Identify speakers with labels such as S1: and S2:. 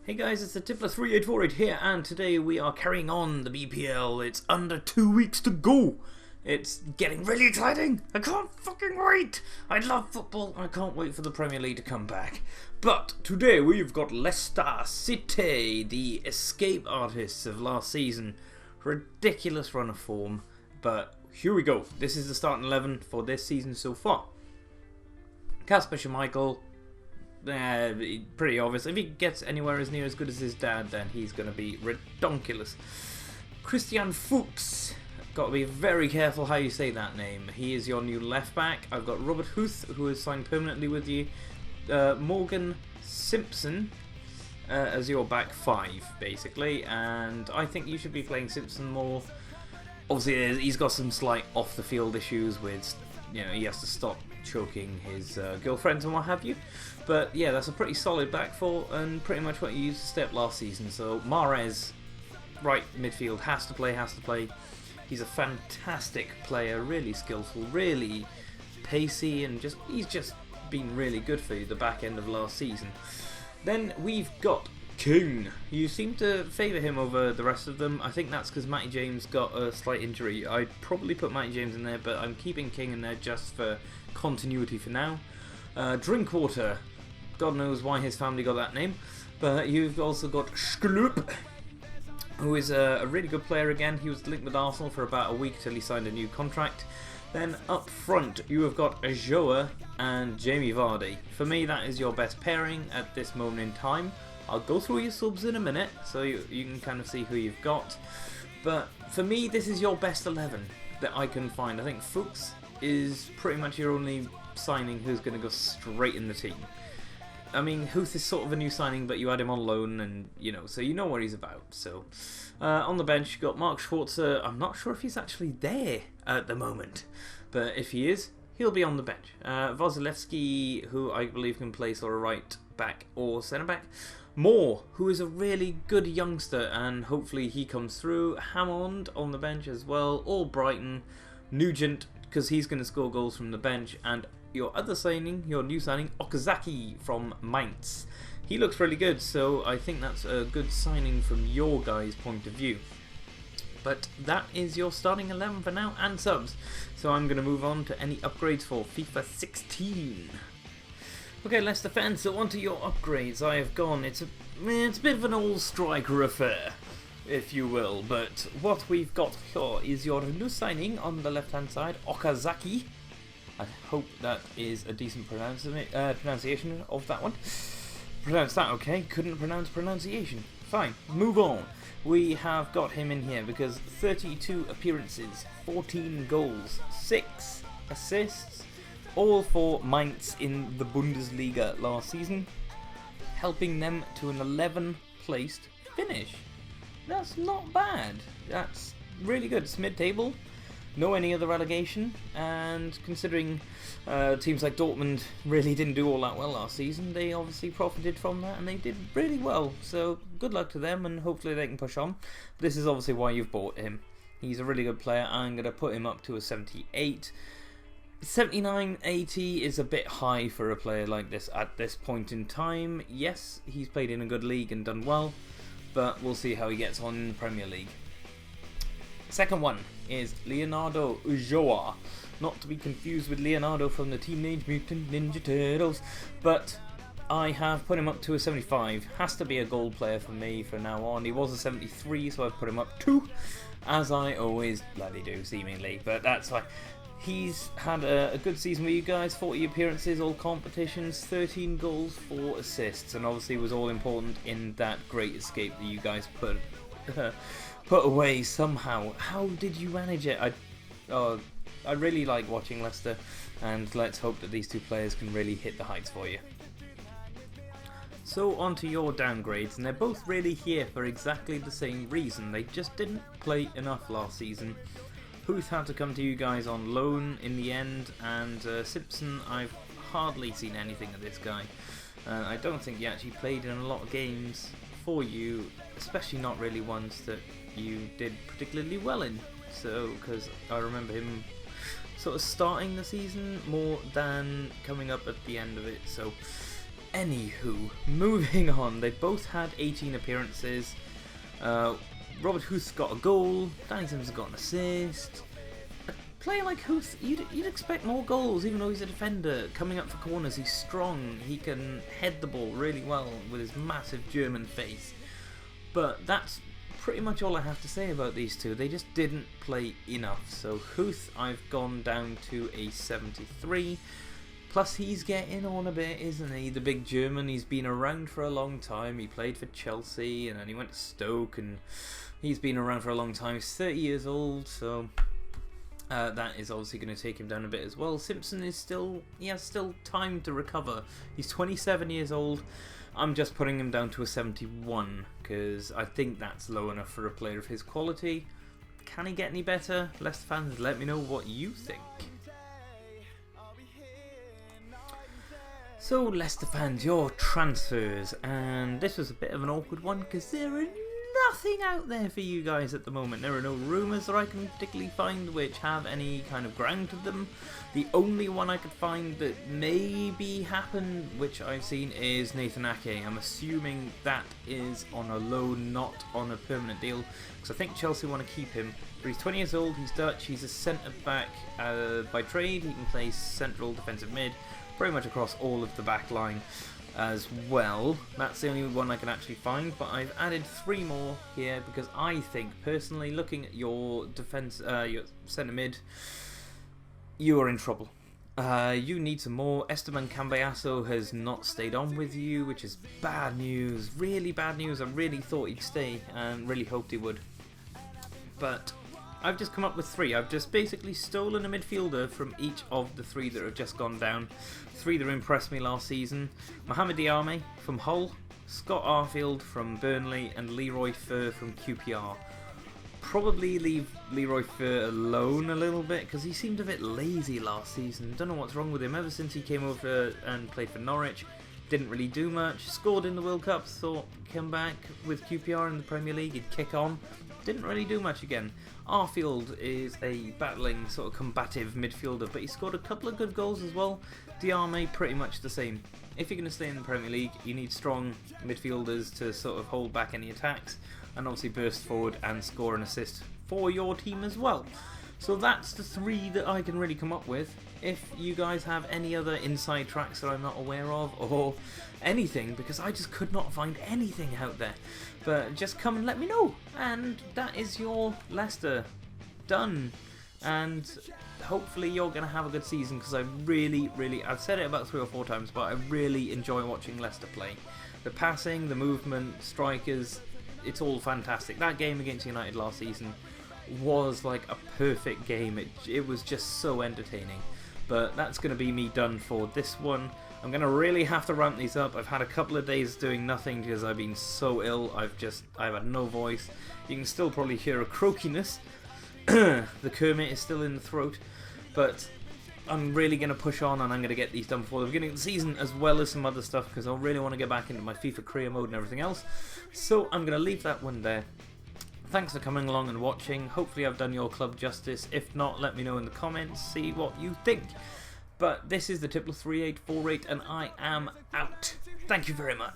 S1: Hey guys, it's the Tippler3848 here, and today we are carrying on the BPL. It's under 2 weeks to go. It's getting really exciting. I can't fucking wait. I love football. I can't wait for the Premier League to come back. But today we've got Leicester City, the escape artists of last season. Ridiculous run of form, but here we go. This is the starting 11 for this season so far. Kasper Schmeichel. Pretty obvious. If he gets anywhere as near as good as his dad, then he's going to be redonkulous. Christian Fuchs. Got to be very careful how you say that name. He is your new left back. I've got Robert Huth, who is signed permanently with you. Morgan Simpson as your back five, basically. And I think you should be playing Simpson more. Obviously, he's got some slight off-the-field issues with, he has to stop choking his girlfriends and what have you. But yeah, that's a pretty solid back four and pretty much what you used to step last season. So Mahrez, right midfield, has to play. He's a fantastic player, really skillful, really pacey, and he's just been really good for you the back end of last season. Then we've got King. You seem to favour him over the rest of them. I think that's because Matty James got a slight injury. I'd probably put Matty James in there, but I'm keeping King in there just for continuity for now. Drinkwater. God knows why his family got that name. But you've also got Skloop, who is a really good player again. He was linked with Arsenal for about a week till he signed a new contract. Then up front, you have got Ajoa and Jamie Vardy. For me, that is your best pairing at this moment in time. I'll go through your subs in a minute, so you can kind of see who you've got. But for me, this is your best 11 that I can find. I think Fuchs is pretty much your only signing who's going to go straight in the team. I mean, Huth is sort of a new signing, but you had him on loan, and so you know what he's about. So on the bench, you got Mark Schwarzer. I'm not sure if he's actually there at the moment, but if he is, he'll be on the bench. Vasilevsky, who I believe can play sort of right back or centre back. Moore, who is a really good youngster, and hopefully he comes through. Hammond on the bench as well, or Brighton. Nugent, because he's going to score goals from the bench, and your other signing, your new signing, Okazaki from Mainz. He looks really good, so I think that's a good signing from your guys' point of view. But that is your starting 11 for now, and subs. So I'm going to move on to any upgrades for FIFA 16. Okay, Leicester fans, so on to your upgrades. I have gone, it's a bit of an all-striker affair, if you will, but what we've got here is your new signing on the left-hand side, Okazaki. I hope that is a decent pronunciation of that one. Pronounce that okay, couldn't pronounce pronunciation. Fine, move on. We have got him in here because 32 appearances, 14 goals, 6 assists, all for Mainz in the Bundesliga last season, helping them to an 11th placed finish. That's not bad. That's really good. It's mid-table. No any other relegation, and considering teams like Dortmund really didn't do all that well last season, they obviously profited from that and they did really well, so good luck to them and hopefully they can push on. This is obviously why you've bought him. He's a really good player. I'm going to put him up to a 78. 79, 80 is a bit high for a player like this at this point in time. Yes, he's played in a good league and done well, but we'll see how he gets on in the Premier League. Second one is Leonardo Ulloa, not to be confused with Leonardo from the Teenage Mutant Ninja Turtles, but I have put him up to a 75. Has to be a gold player for me from now on. He was a 73, so I've put him up 2, as I always bloody do, seemingly, but that's fine. He's had a good season with you guys, 40 appearances, all competitions, 13 goals, 4 assists, and obviously was all important in that great escape that you guys put away somehow. How did you manage it? I really like watching Leicester, and let's hope that these two players can really hit the heights for you. So on to your downgrades, and they're both really here for exactly the same reason. They just didn't play enough last season. Huth had to come to you guys on loan in the end, and Simpson, I've hardly seen anything of this guy. I don't think he actually played in a lot of games for you, especially not really ones that you did particularly well in. So, because I remember him sort of starting the season more than coming up at the end of it. So Anywho, moving on. They both had 18 appearances. Robert Huth's got a goal. Danny Sims has got an assist. A player like Huth, you'd expect more goals, even though he's a defender. Coming up for corners, he's strong. He can head the ball really well with his massive German face. But that's pretty much all I have to say about these two. They just didn't play enough. So Huth, I've gone down to a 73. Plus he's getting on a bit, isn't he? The big German, he's been around for a long time. He played for Chelsea and then he went to Stoke and he's been around for a long time. He's 30 years old, so that is obviously going to take him down a bit as well. Simpson is he has still time to recover. He's 27 years old. I'm just putting him down to a 71 because I think that's low enough for a player of his quality. Can he get any better? Leicester fans, let me know what you think. So Leicester fans, your transfers, and this was a bit of an awkward one because there are nothing out there for you guys at the moment. There are no rumours that I can particularly find which have any kind of ground to them. The only one I could find that maybe happened, which I've seen, is Nathan Ake. I'm assuming that is on a loan, not on a permanent deal, because I think Chelsea want to keep him. But he's 20 years old, he's Dutch, he's a centre back by trade. He can play central defensive mid, pretty much across all of the back line as well. That's the only one I can actually find, but I've added 3 more here because I think, personally, looking at your defense, your centre mid, you are in trouble. You need some more. Esteban Cambiasso has not stayed on with you, which is bad news, really bad news. I really thought he'd stay and really hoped he would, but I've just come up with 3. I've just basically stolen a midfielder from each of the 3 that have just gone down. 3 that impressed me last season. Mohamed Diame from Hull, Scott Arfield from Burnley, and Leroy Fer from QPR. Probably leave Leroy Fer alone a little bit because he seemed a bit lazy last season. Don't know what's wrong with him. Ever since he came over and played for Norwich, didn't really do much. Scored in the World Cup, thought come back with QPR in the Premier League, he'd kick on. Didn't really do much again. Arfield is a battling, sort of combative midfielder, but he scored a couple of good goals as well. Diame, pretty much the same. If you're going to stay in the Premier League, you need strong midfielders to sort of hold back any attacks, and obviously burst forward and score an assist for your team as well. So that's the 3 that I can really come up with. If you guys have any other inside tracks that I'm not aware of, or anything, because I just could not find anything out there, but just come and let me know. And that is your Leicester done, and hopefully you're going to have a good season, because I really, I've said it about 3 or 4 times, but I really enjoy watching Leicester play. The passing, the movement, strikers, it's all fantastic. That game against United last season was like a perfect game. It was just so entertaining. But that's going to be me done for this one. I'm going to really have to ramp these up. I've had a couple of days doing nothing because I've been so ill. I've had no voice. You can still probably hear a croakiness. The Kermit is still in the throat. But I'm really going to push on, and I'm going to get these done before the beginning of the season, as well as some other stuff, because I really want to get back into my FIFA career mode and everything else. So I'm going to leave that one there. Thanks for coming along and watching. Hopefully I've done your club justice. If not, let me know in the comments, see what you think. But this is the Tipler 3848, and I am out. Thank you very much.